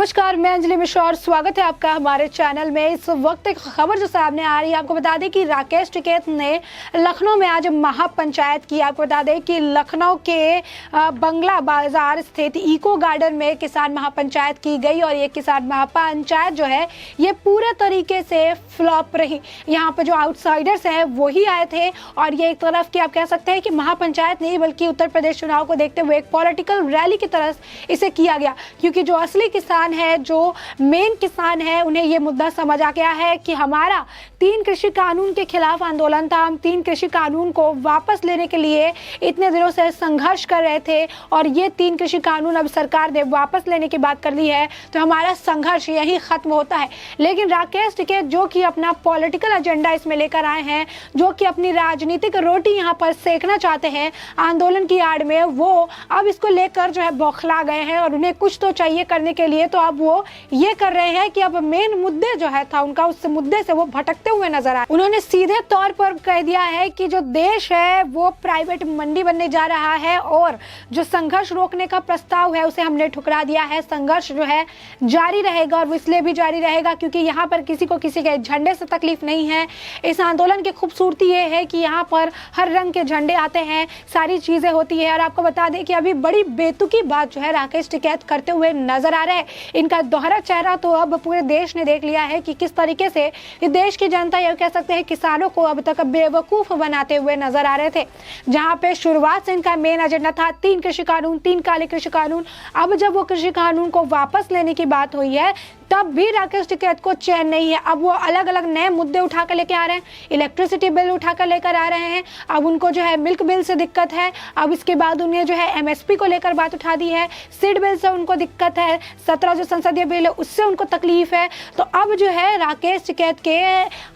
नमस्कार, मैं अंजलि मिश्रा और स्वागत है आपका हमारे चैनल में। इस वक्त एक खबर जो सामने आ रही है, आपको बता दें कि राकेश टिकैत ने लखनऊ में आज महापंचायत की। आपको बता दें कि लखनऊ के बंगला बाजार स्थित इको गार्डन में किसान महापंचायत की गई और ये किसान महापंचायत जो है ये पूरे तरीके से फ्लॉप रही। यहाँ पर जो आउटसाइडर्स हैं वही आए थे और ये एक तरफ की आप कह सकते हैं कि महापंचायत नहीं बल्कि उत्तर प्रदेश चुनाव को देखते हुए एक पॉलिटिकल रैली की तरह इसे किया गया, क्योंकि जो असली किसान है, जो मेन किसान है, उन्हें ये मुद्दा समझ आ गया है कि हमारा 3 कृषि कानून के खिलाफ आंदोलन था। हम 3 कृषि कानून को वापस लेने के लिए इतने दिनों से संघर्ष कर रहे थे और ये 3 कृषि कानून अब सरकार ने वापस लेने की बात कर ली है, तो हमारा संघर्ष यही खत्म होता है। लेकिन राकेश टिकैत जो कि अपना पॉलिटिकल एजेंडा इसमें लेकर आए हैं, जो कि अपनी राजनीतिक रोटी यहाँ पर सेकना चाहते हैं आंदोलन की आड़ में, वो अब इसको लेकर जो है बौखला गए हैं और उन्हें कुछ तो चाहिए करने के लिए, तो अब वो ये कर रहे हैं कि अब मेन मुद्दे जो है था उनका, उस मुद्दे से वो भटकते हुए नजर आए। उन्होंने सीधे तौर पर कह दिया है कि जो देश है वो प्राइवेट मंडी बनने जा रहा है और जो संघर्ष रोकने का प्रस्ताव है उसे हमने ठुकरा दिया है। संघर्ष जो है जारी रहेगा और वो इसलिए भी जारी रहेगा क्योंकि यहाँ पर किसी को किसी के झंडे से तकलीफ नहीं है। इस आंदोलन की खूबसूरती ये है कि यहाँ पर हर रंग के झंडे आते हैं, सारी चीजें होती है। और आपको बता दें कि अभी बड़ी बेतुकी बात जो है राकेश टिकैत करते हुए नजर आ रहे हैं। इनका दोहरा चेहरा तो अब पूरे देश ने देख लिया है कि किस तरीके से देश की जनता, ये कह सकते हैं किसानों को अब तक बेवकूफ बनाते हुए नजर आ रहे थे। जहां पे शुरुआत से इनका मेन एजेंडा था 3 कृषि कानून, 3 काले कृषि कानून। अब जब वो कृषि कानून को वापस लेने की बात हुई है तब भी राकेश टिकैत को चैन नहीं है। अब वो अलग अलग नए मुद्दे उठाकर लेके आ रहे हैं। इलेक्ट्रिसिटी बिल उठाकर लेकर आ रहे हैं। अब उनको जो है मिल्क बिल से दिक्कत है। अब इसके बाद उन्हें जो है एमएसपी को लेकर बात उठा दी है। सीड बिल से उनको दिक्कत है। 17 जो संसदीय बिल है उससे उनको तकलीफ है। तो अब जो है राकेश टिकैत के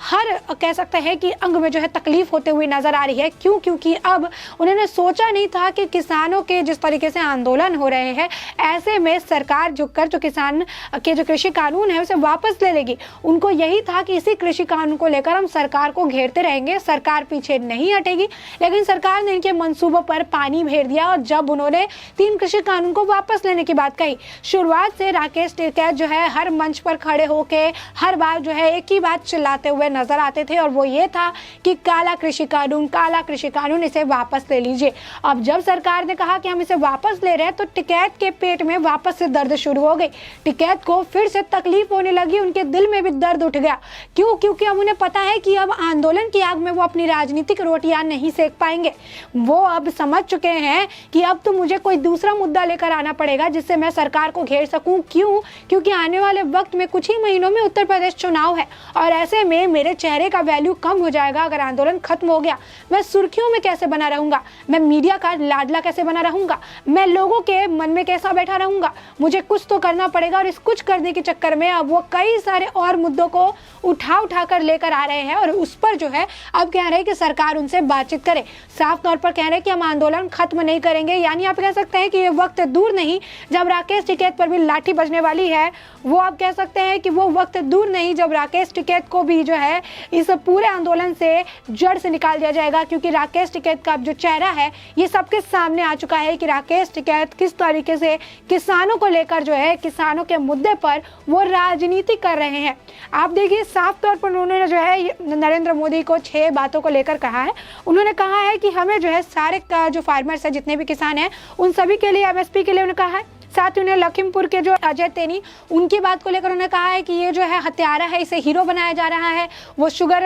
हर कह सकते हैं कि अंग में जो है तकलीफ होते हुए नजर आ रही है। क्यों? क्योंकि अब उन्होंने सोचा नहीं था कि किसानों के जिस तरीके से आंदोलन हो रहे हैं, ऐसे में सरकार झुककर जो किसान के जो कृषि कानून है उसे वापस ले लेगी। उनको यही था कि इसी कृषि कानून को लेकर हम सरकार को घेरते रहेंगे, सरकार पीछे नहीं हटेगी। लेकिन सरकार ने इनके मंसूबों पर पानी फेर दिया और जब उन्होंने 3 कृषि कानून को वापस लेने की बात कही, शुरुआत से राकेश टिकैत जो है हर मंच पर खड़े होके हर बार जो है एक ही बात चिल्लाते हुए नजर आते थे और वो ये था कि काला कृषि कानून, काला कृषि कानून, इसे वापस ले लीजिए। अब जब सरकार ने कहा कि हम इसे वापस ले रहे हैं तो टिकैत के पेट में वापस से दर्द शुरू हो गई। टिकैत को फिर से तकलीफ होने लगी, उनके दिल में भी दर्द उठ गया। क्यों? क्योंकि अब उन्हें पता है कि अब आंदोलन की आग में वो अपनी राजनीतिक रोटियां नहीं सेक पाएंगे। वो अब समझ चुके हैं कि अब तो मुझे कोई दूसरा मुद्दा लेकर आना पड़ेगा जिससे मैं सरकार को घेर सकूं। क्यों? क्योंकि आने वाले वक्त में कुछ ही महीनों में उत्तर प्रदेश चुनाव है और ऐसे में मेरे चेहरे का वैल्यू कम हो जाएगा। अगर आंदोलन खत्म हो गया, मैं सुर्खियों में कैसे बना रहूंगा, मैं मीडिया का लाडला कैसे बना रहूंगा, मैं लोगों के मन में कैसा बैठा रहूंगा। मुझे कुछ तो करना पड़ेगा और इस कुछ करने के चक्कर में अब वो कई सारे और मुद्दों को उठा कर लेकर आ रहे हैं और उस पर जो है अब कह रहे हैं कि सरकार उनसे बातचीत करे। साफ तौर पर कह रहे हैं कि हम आंदोलन खत्म नहीं करेंगे। यानी आप कह सकते हैं कि ये वक्त दूर नहीं जब राकेश टिकैत पर भी लाठी बजने वाली है। वो आप कह सकते हैं कि वो वक्त दूर नहीं जब राकेश टिकैत को भी जो है इस पूरे आंदोलन से जड़ से निकाल दिया जाएगा, क्योंकि राकेश टिकैत का जो चेहरा है ये सबके सामने आ चुका है कि राकेश टिकैत किस तरीके से किसानों को लेकर जो है, किसानों के मुद्दे पर वो राजनीति कर रहे हैं। आप देखिए साफ तौर पर उन्होंने जो है नरेंद्र मोदी को 6 बातों को लेकर कहा है। उन्होंने कहा है कि हमें जो है सारे जो फार्मर्स है, जितने भी किसान हैं, उन सभी के लिए एमएसपी के लिए उन्होंने कहा है। साथ ही उन्हें लखीमपुर के जो अजय तेनी, उनकी बात को लेकर उन्होंने कहा है कि ये जो है हत्यारा है, इसे हीरो बनाया जा रहा है। वो शुगर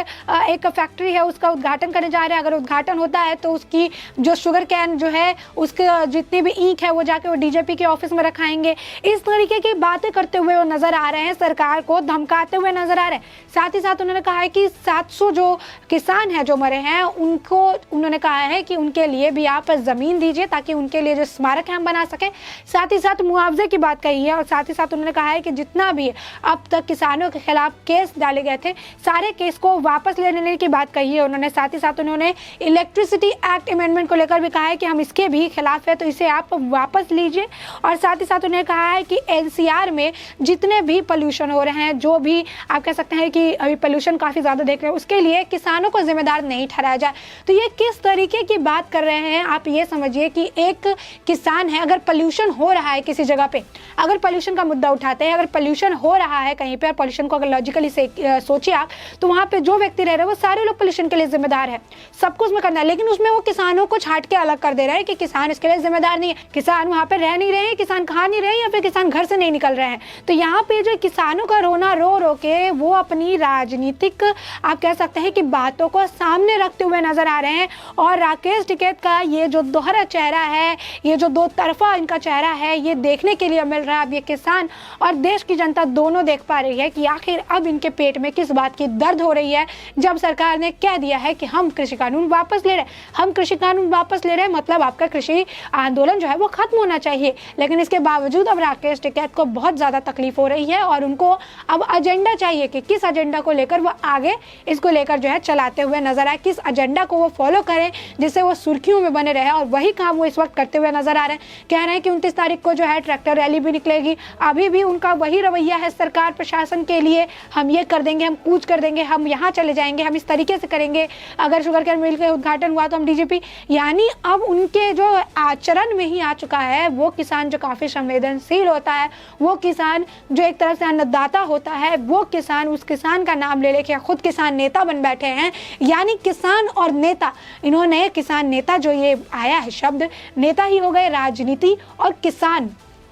एक फैक्ट्री है उसका उद्घाटन करने जा रहे हैं। अगर उद्घाटन होता है तो उसकी जो शुगर कैन जो है उसके जितनी भी ईंख है वो जाके वो डीजीपी के ऑफिस में रखाएंगे। इस तरीके की बातें करते हुए वो नजर आ रहे हैं, सरकार को धमकाते हुए नजर आ रहे हैं। साथ ही साथ उन्होंने कहा है कि 700 जो किसान हैं जो मरे हैं उनको उन्होंने कहा है कि उनके लिए भी आप जमीन दीजिए ताकि उनके लिए जो स्मारक है हम बना सकें। साथ ही साथ मुआवजे की बात कही है और साथ ही साथ उन्होंने कहा है कि जितना भी अब तक किसानों के खिलाफ केस डाले गए थे सारे केस को वापस लेने की बात कही है उन्होंने। साथ ही साथ उन्होंने इलेक्ट्रिसिटी एक्ट अमेंडमेंट को लेकर भी कहा है कि हम इसके भी खिलाफ है, तो इसे आप वापस लीजिए। और साथ ही साथ उन्होंने कहा है कि एनसीआर में जितने भी पोल्यूशन हो रहे हैं, जो भी आप कह सकते हैं कि अभी पोल्यूशन काफ़ी ज़्यादा देख रहे हैं, उसके लिए किसानों को जिम्मेदार नहीं ठहराया जाए। तो ये किस तरीके की बात कर रहे हैं, आप ये समझिए कि एक किसान है, अगर पोल्यूशन हो रहा है किसी जगह पे, अगर पोल्यूशन का मुद्दा उठाते हैं, अगर पोल्यूशन हो रहा है कहीं पे, पोल्यूशन को अगर लॉजिकली से सोचिए आप, तो वहाँ पे जो व्यक्ति रह रहे हैं वो सारे लोग पोल्यूशन के लिए जिम्मेदार है, सबको उसमें करना है। लेकिन उसमें वो किसानों को छाट के अलग कर दे रहा है कि किसान इसके लिए जिम्मेदार नहीं है, किसान वहाँ पे रह नहीं रहे हैं, किसान खा नहीं रहे हैं, या फिर किसान घर से नहीं निकल रहे हैं। तो यहाँ पे जो किसानों का रोना रो रो के वो अपनी राजनीतिक आप कह सकते हैं कि बातों को सामने रखते हुए नजर आ रहे हैं। और राकेश टिकैत का ये जो दोहरा चेहरा है, ये जो दो तरफा इनका चेहरा है, ये देखने के लिए मिल रहा है। अब ये किसान और देश की जनता दोनों देख पा रही है कि आखिर अब इनके पेट में किस बात की दर्द हो रही है, जब सरकार ने कह दिया है कि हम कृषि कानून वापस ले रहे हैं। हम कृषि कानून वापस ले रहे हैं मतलब आपका कृषि आंदोलन जो है वो खत्म होना चाहिए। लेकिन इसके बावजूद अब राकेश टिकैत को बहुत ज़्यादा तकलीफ हो रही है और उनको अब एजेंडा चाहिए कि किस एजेंडा को लेकर वो आगे इसको लेकर जो है चलाते हुए नजर आए, किस एजेंडा को वो फॉलो करें जिससे वो सुर्खियों में बने रहे। और वही काम वो इस वक्त करते हुए नजर आ रहे हैं। कह रहे हैं कि 29 तारीख को जो है ट्रैक्टर रैली भी निकलेगी। अभी भी उनका वही रवैया है सरकार प्रशासन के लिए, हम ये कर देंगे, हम कूच कर देंगे, हम यहाँ चले जाएंगे, हम इस तरीके से करेंगे, अगर शुगर केयर मिल का उद्घाटन हुआ तो हम डीजीपी। यानी अब उनके जो आचरण में ही आ चुका है, वो किसान जो काफ़ी संवेदनशील होता है, वो किसान जो एक तरफ से अन्नदाता होता है, वो किसान उस किसान का नाम ले लेके खुद किसान नेता बन बैठे हैं। यानी किसान और नेता, इन्होंने किसान नेता जो ये आया है शब्द, नेता ही हो गए राजनीति, और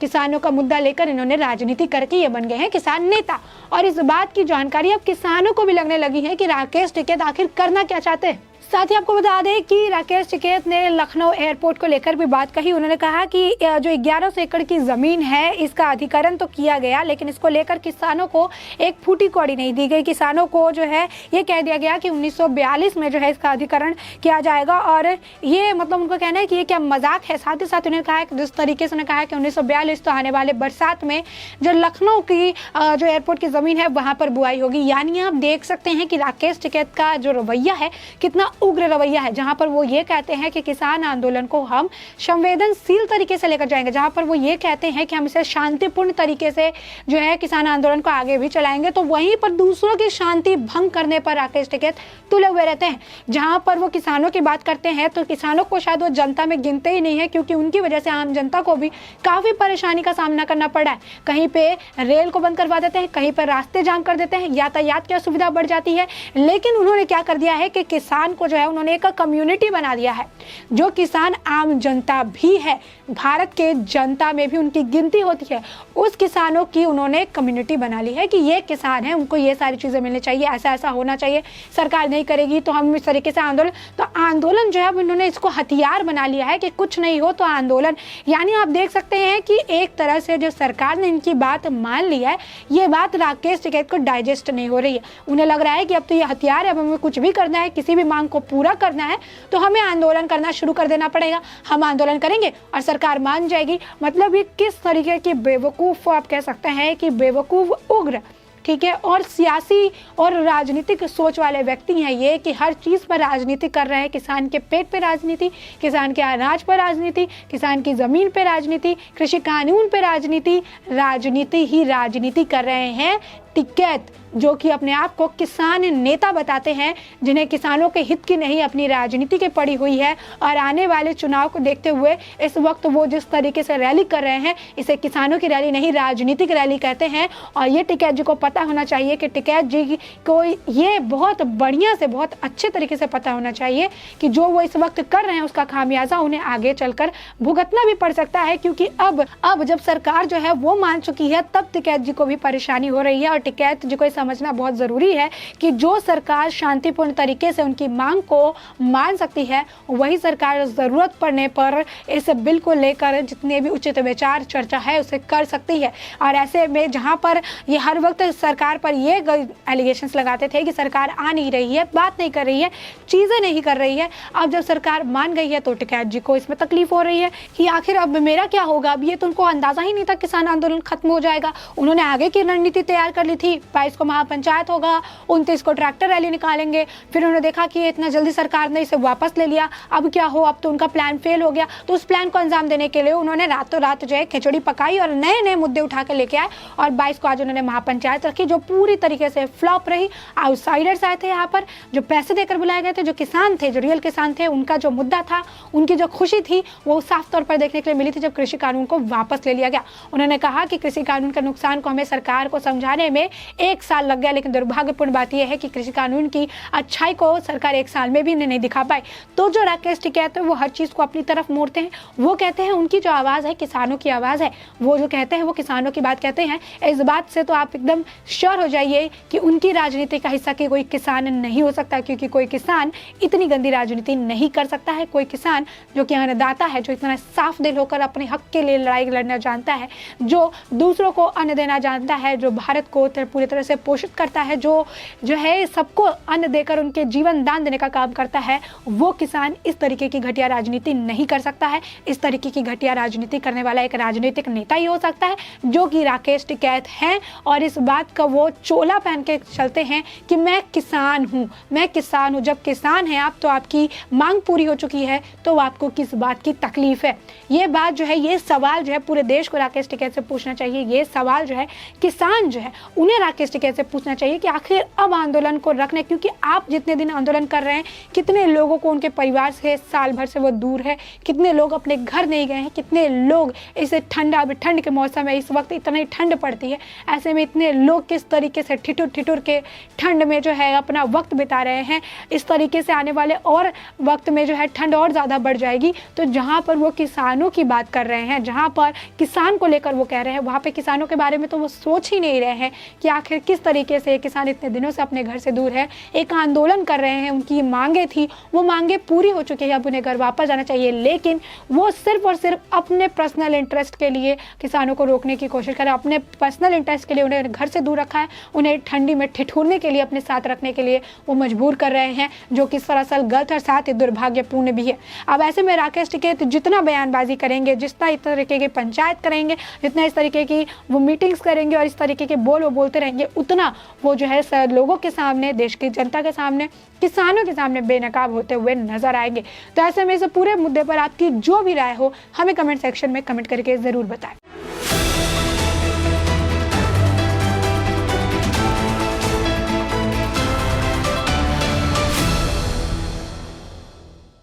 किसानों का मुद्दा लेकर इन्होंने राजनीति करके ये बन गए हैं किसान नेता। और इस बात की जानकारी अब किसानों को भी लगने लगी है कि राकेश टिकैत आखिर करना क्या चाहते हैं। साथ ही आपको बता दें कि राकेश टिकैत ने लखनऊ एयरपोर्ट को लेकर भी बात कही। उन्होंने कहा कि जो 1100 एकड़ की ज़मीन है इसका अधिग्रहण तो किया गया, लेकिन इसको लेकर किसानों को एक फूटी कौड़ी नहीं दी गई। किसानों को जो है ये कह दिया गया कि 1942 में जो है इसका अधिग्रहण किया जाएगा। और ये मतलब उनको कहना है कि ये क्या मजाक है। साथ ही साथ उन्होंने कहा कि जिस तरीके से उन्होंने कहा कि 1942 तो आने वाले बरसात में जो लखनऊ की जो एयरपोर्ट की ज़मीन है वहाँ पर बुआई होगी। यानी आप देख सकते हैं कि राकेश टिकैत का जो रवैया है कितना उग्र रवैया है, जहां पर वो ये कहते हैं कि किसान आंदोलन को हम संवेदनशील तरीके से लेकर जाएंगे, जहां पर वो ये कहते हैं कि हम इसे शांतिपूर्ण तरीके से जो है किसान आंदोलन को आगे भी चलाएंगे, तो वहीं पर दूसरों की शांति भंग करने पर राकेश टिकैत तुले हुए रहते हैं। जहां पर वो किसानों की बात करते हैं तो किसानों को शायद वो जनता में गिनते ही नहीं है, क्योंकि उनकी वजह से आम जनता को भी काफ़ी परेशानी का सामना करना पड़ा है। कहीं पे रेल को बंद करवा देते हैं, कहीं पर रास्ते जाम कर देते हैं, यातायात की असुविधा बढ़ जाती है। लेकिन उन्होंने क्या कर दिया है कि किसान को जो है उन्होंने एक कम्युनिटी बना दिया है। जो किसान आम जनता भी है, भारत के जनता में भी उनकी गिनती होती है, उस किसानों की उन्होंने कम्युनिटी बना ली है कि ये किसान है, उनको ये सारी चीज़ें मिलनी चाहिए, ऐसा ऐसा होना चाहिए, सरकार नहीं करेगी तो हम इस तरीके से आंदोलन जो है उन्होंने इसको हथियार बना लिया है कि कुछ नहीं हो तो आंदोलन। यानी आप देख सकते हैं कि एक तरह से जो सरकार ने इनकी बात मान ली है, ये बात राकेश टिकैत को डाइजेस्ट नहीं हो रही है। उन्हें लग रहा है कि अब तो ये हथियार है, अब हमें कुछ भी करना है, किसी भी मांग को पूरा करना है तो हमें आंदोलन करना शुरू कर देना पड़ेगा। हम आंदोलन करेंगे और सरकार मान जाएगी। मतलब ये किस तरीके की बेवकूफ़ आप कह सकते हैं कि बेवकूफ़ उग्र, ठीक है, और सियासी और राजनीतिक सोच वाले व्यक्ति हैं ये, कि हर चीज़ पर राजनीति कर रहे हैं। किसान के पेट पे राजनीति, किसान के अनाज पर राजनीति, किसान की ज़मीन पे राजनीति, कृषि कानून पे राजनीति, राजनीति ही राजनीति कर रहे हैं टिकैत, जो कि अपने आप को किसान नेता बताते हैं, जिन्हें किसानों के हित की नहीं अपनी राजनीति की पड़ी हुई है। और आने वाले चुनाव को देखते हुए इस वक्त वो जिस तरीके से रैली कर रहे हैं, इसे किसानों की रैली नहीं राजनीतिक रैली कहते हैं। और ये टिकैत जी को पता होना चाहिए कि टिकैत जी को ये बहुत बढ़िया से, बहुत अच्छे तरीके से पता होना चाहिए कि जो वो इस वक्त कर रहे हैं उसका खामियाजा उन्हें आगे चलकर भुगतना भी पड़ सकता है। क्योंकि अब जब सरकार जो है वो मान चुकी है, तब टिकैत जी को भी परेशानी हो रही है। और टिकैत जी को समझना बहुत ज़रूरी है कि जो सरकार शांतिपूर्ण तरीके से उनकी मांग को मान सकती है, वही सरकार ज़रूरत पड़ने पर इस बिल को लेकर जितने भी उचित विचार चर्चा है उसे कर सकती है। और ऐसे में जहां पर ये हर वक्त सरकार पर ये एलिगेशंस लगाते थे कि सरकार आ नहीं रही है, बात नहीं कर रही है, चीज़ें नहीं कर रही है, अब जब सरकार मान गई है तो टिकैत जी को इसमें तकलीफ हो रही है कि आखिर अब मेरा क्या होगा। अब ये तो उनको अंदाज़ा ही नहीं था किसान आंदोलन खत्म हो जाएगा। उन्होंने आगे की रणनीति तैयार कर रैली थी, 22 को महापंचायत होगा, 29 को ट्रैक्टर रैली निकालेंगे। फिर उन्होंने देखा कि इतना जल्दी सरकार ने इसे वापस ले लिया, अब क्या हो, अब तो उनका प्लान फेल हो गया। तो उस प्लान को अंजाम देने के लिए उन्होंने रातों रात जो है खिचड़ी पकाई और नए नए मुद्दे उठा के लेके आए और 22 को आज उन्होंने महापंचायत रखी, जो पूरी तरीके से फ्लॉप रही। आउटसाइडर्स आए थे यहाँ पर, जो पैसे देकर बुलाए गए थे, जो किसान थे, जो रियल किसान थे, उनका जो मुद्दा था, उनकी जो खुशी थी, वो साफ तौर पर देखने के लिए मिली थी जब कृषि कानून को वापस ले लिया गया। उन्होंने कहा कि कृषि कानून का नुकसान को हमें सरकार को समझाने में 1 साल लग गया, लेकिन दुर्भाग्यपूर्ण बात यह है कि कृषि कानून की अच्छाई को सरकार 1 साल में भी नहीं दिखा पाई। तो जो राकेश टिकैत है वो हर चीज़ को अपनी तरफ मोड़ते हैं। वो कहते हैं उनकी जो आवाज़ है किसानों की आवाज़ है, वो जो कहते हैं वो किसानों की बात कहते हैं। इस बात से तो आप एकदम श्योर हो जाइए कि उनकी राजनीति का हिस्सा कि कोई किसान नहीं हो सकता, क्योंकि कोई किसान इतनी गंदी राजनीति नहीं कर सकता है। कोई किसान जो कि अन्नदाता है, जो इतना साफ दिल होकर अपने हक के लिए लड़ाई लड़ना जानता है, जो दूसरों को अन्न देना जानता है, जो भारत को पूरी तरह से पोषित करता है, जो है सबको अन्न देकर उनके जीवन दान देने का काम करता है, वो किसान इस तरीके की घटिया राजनीति नहीं कर सकता है। इस तरीके की घटिया राजनीति करने वाला एक राजनीतिक नेता ही हो सकता है, जो कि राकेश टिकैत हैं। और इस बात का वो चोला पहन के चलते हैं कि मैं किसान हूँ, मैं किसान हूँ। जब किसान हैं आप, तो आपकी मांग पूरी हो चुकी है, तो आपको किस बात की तकलीफ है? ये बात जो है, ये सवाल जो है पूरे देश को राकेश टिकैत से पूछना चाहिए। ये सवाल जो है किसान जो है उन्हें राकेश टिकैत से पूछना चाहिए कि आखिर अब आंदोलन को रखने, क्योंकि आप जितने दिन आंदोलन कर रहे हैं, कितने लोगों को उनके परिवार से साल भर से वो दूर है, कितने लोग अपने घर नहीं गए हैं, कितने लोग इसे ठंड के मौसम में, इस वक्त इतनी ठंड पड़ती है, ऐसे में इतने लोग किस तरीके से ठिठुर के ठंड में जो है अपना वक्त बिता रहे हैं। इस तरीके से आने वाले और वक्त में जो है ठंड और ज़्यादा बढ़ जाएगी। तो जहाँ पर वो किसानों की बात कर रहे हैं, जहाँ पर किसान को लेकर वो कह रहे हैं, वहाँ पे किसानों के बारे में तो वो सोच ही नहीं रहे हैं कि आखिर किस तरीके से किसान इतने दिनों से अपने घर से दूर है, एक आंदोलन कर रहे हैं, उनकी मांगे थी, वो मांगे पूरी हो चुकी है, अब उन्हें घर वापस जाना चाहिए। लेकिन वो सिर्फ और सिर्फ अपने पर्सनल इंटरेस्ट के लिए किसानों को रोकने की कोशिश कर रहे हैं, अपने पर्सनल इंटरेस्ट के लिए उन्हें घर से दूर रखा है, उन्हें ठंडी में ठिठुरने के लिए, अपने साथ रखने के लिए वो मजबूर कर रहे हैं, जो कि सरासर गलत और साथ ही दुर्भाग्यपूर्ण भी है। अब ऐसे में राकेश टिकैत जितना बयानबाजी करेंगे, जितना इस तरीके की पंचायत करेंगे, जितना इस तरीके की वो मीटिंग्स करेंगे और इस तरीके के बोल वो बोलते रहेंगे, उतना वो जो है लोगों के सामने, देश की जनता के सामने, किसानों के सामने बेनकाब होते हुए नजर आएंगे। तो ऐसे में इस पूरे मुद्दे पर आपकी जो भी राय हो, हमें कमेंट सेक्शन में कमेंट करके ज़रूर बताएं।